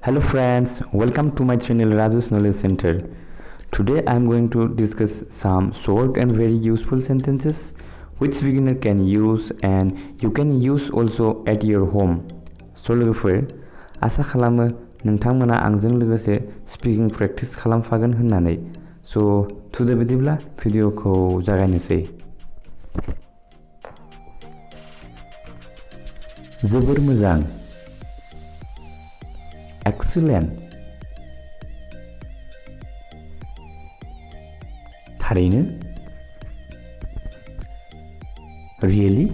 Hello friends, welcome to my channel Raju's Knowledge Center. Today I am going to discuss some short and very useful sentences which beginner can use and you can use also at your home. So लोगोफोर आशा खालामो नोंथांमोना आंजों लोगोसे speaking practice खालामफागोन होननानै. So today बिदिब्ला भिडिअखौ जागायनोसै. जोबोर मोजां. Excellent. थारैनो. Really?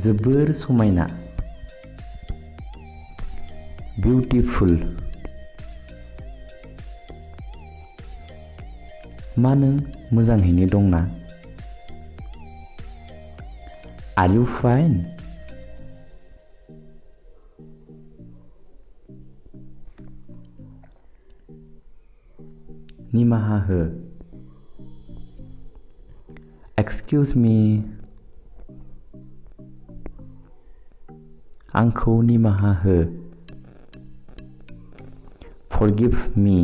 जोबोर समायना. Beautiful. मा नों मोजाङैनो दंना? Are you fine? निमाहा हो. Excuse me. आंखौ निमाहा हो. Forgive me.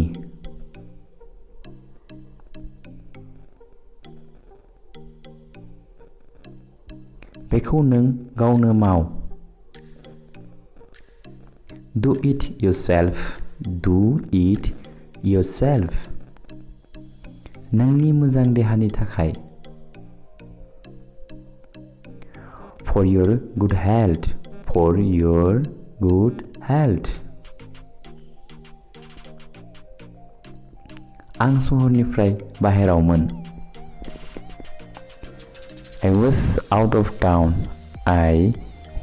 बेखौ नों गावनो माव. Do it yourself. Do it yourself. नोंनि मोजां देहानि थाखाय. For your good health. For your good health. आं सहरनिफ्राय बाहेरावमोन. I was out of town. I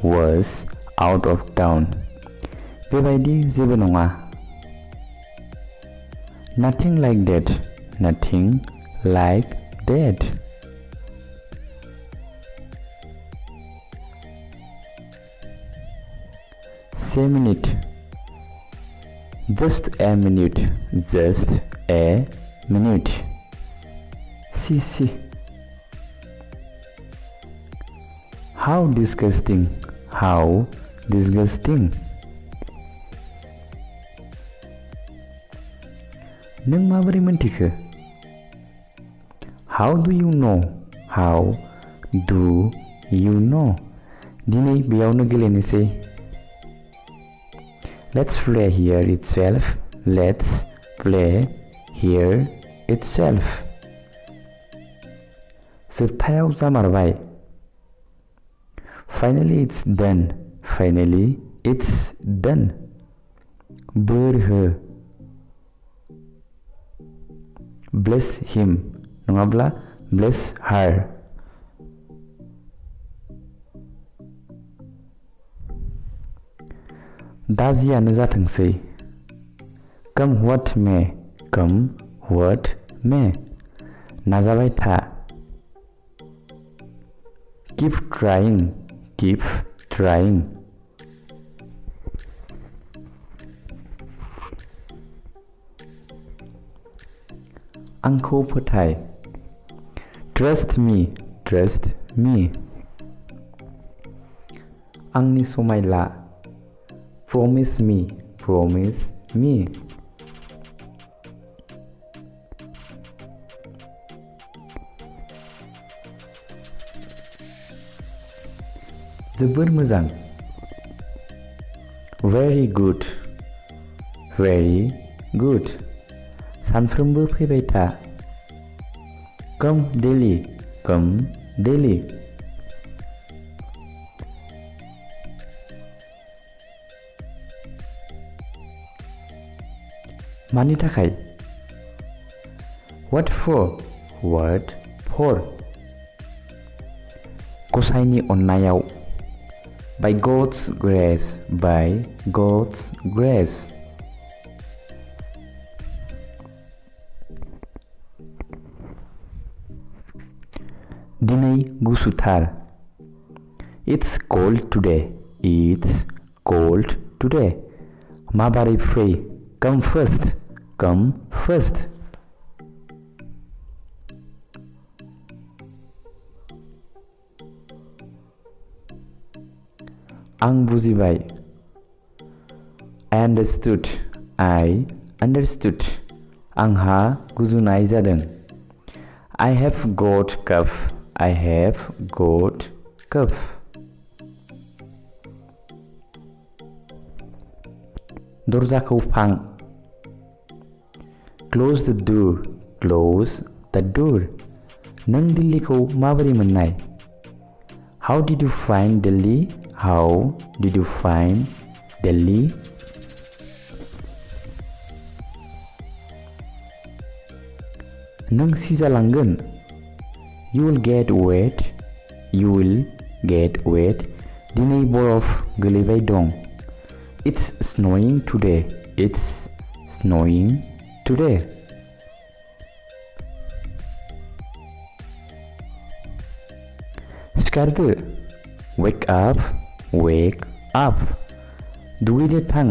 was out of town. बेबायदि जेबो नङा. Nothing like that. Nothing like that. Say minute. Just a minute. Just a minute. See. How disgusting. How disgusting. नों माबोरै मोनथिखो? How do you know? How do you know? दिनै बेयावनो गेलेनोसै. Let's play here itself. Let's play here itself. जोबथायाव जामारबाय. Finally it's done. Finally it's done. बोर हो. Bless him. नङाब्ला bless her. दा जियानो जाथोंसै. Come what may. Come what may. नाजाबाय था. Keep trying. Keep trying. आंखौ फोथाय. Trust me. Trust me. आंनि समाय ला. Promise me. Promise me. जोबोर मोजां. Very good. Very good. सानफ्रोमबो फैबाय था. Come daily. Come daily. मानि थाखाय? What for? What for? गसाइनि अननायाव. By God's grace. By God's grace. दिनै गुसुथार. It's cold today. It's cold today. माबारै फै. Come first. Come first. आं बुजिबाय I understood आंहा गुजुनाय जादों I have got cough दरजाखौ फां Close the door नों दिल्लीखौ माबोरै मोननाय How did you find Delhi नों सिजालांगोन You will get wet दिनै बरफ गोलैबाय दं It's snowing today सिखारदो Wake up दुगैनो थां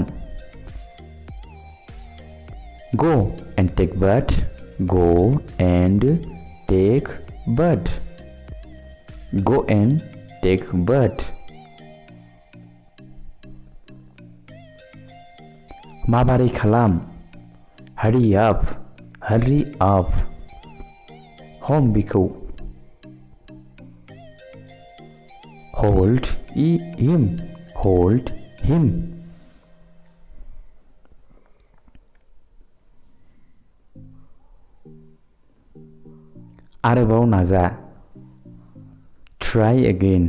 Go and take bath माबारै खालाम Hurry up हम बिखौ Hold him आरोबाव नाजा Try again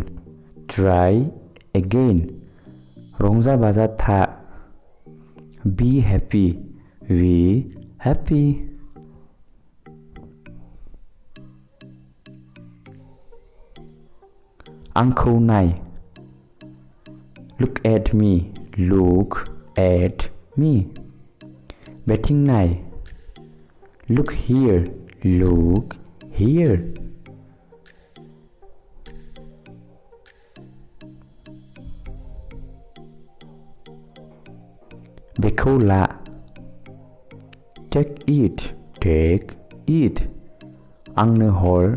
रंजा बाजा था Be happy आंखौ नाय Look at me बेथिं नाय Look here बेखौ ला Take it आंनो हर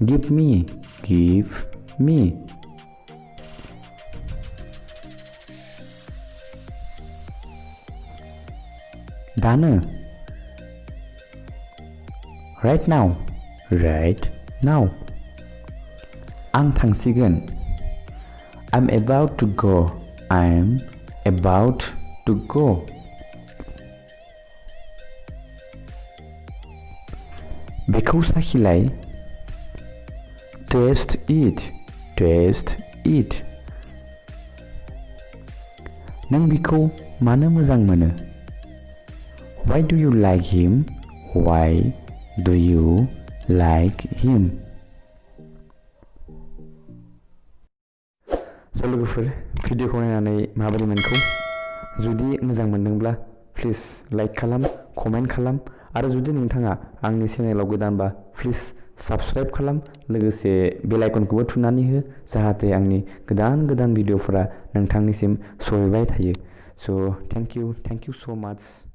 Give me दानो Right now आं थांसिगोन I'm about to go बेखौ साखिलाय Taste it नों बिखौ मानो मोजां मोनो Why do you like him लोगोफोर भिडिअखौ नायनानै माबोरै मोनखो जुदि मोजां मोनदोंब्ला प्लिज लाइक खालाम कमेन्ट खालाम आरो जुदि नोंथाङा आंनि चेनेलाव गोदानबा प्लिज साबस्क्राइब खालाम लोगोसे बेल आइकनखौबो थुनानै हो जाहाथे आंनि गोदान भिडिअफोरा नोंथांनिसिम सहैबाय थायो स' थेंक इउ so much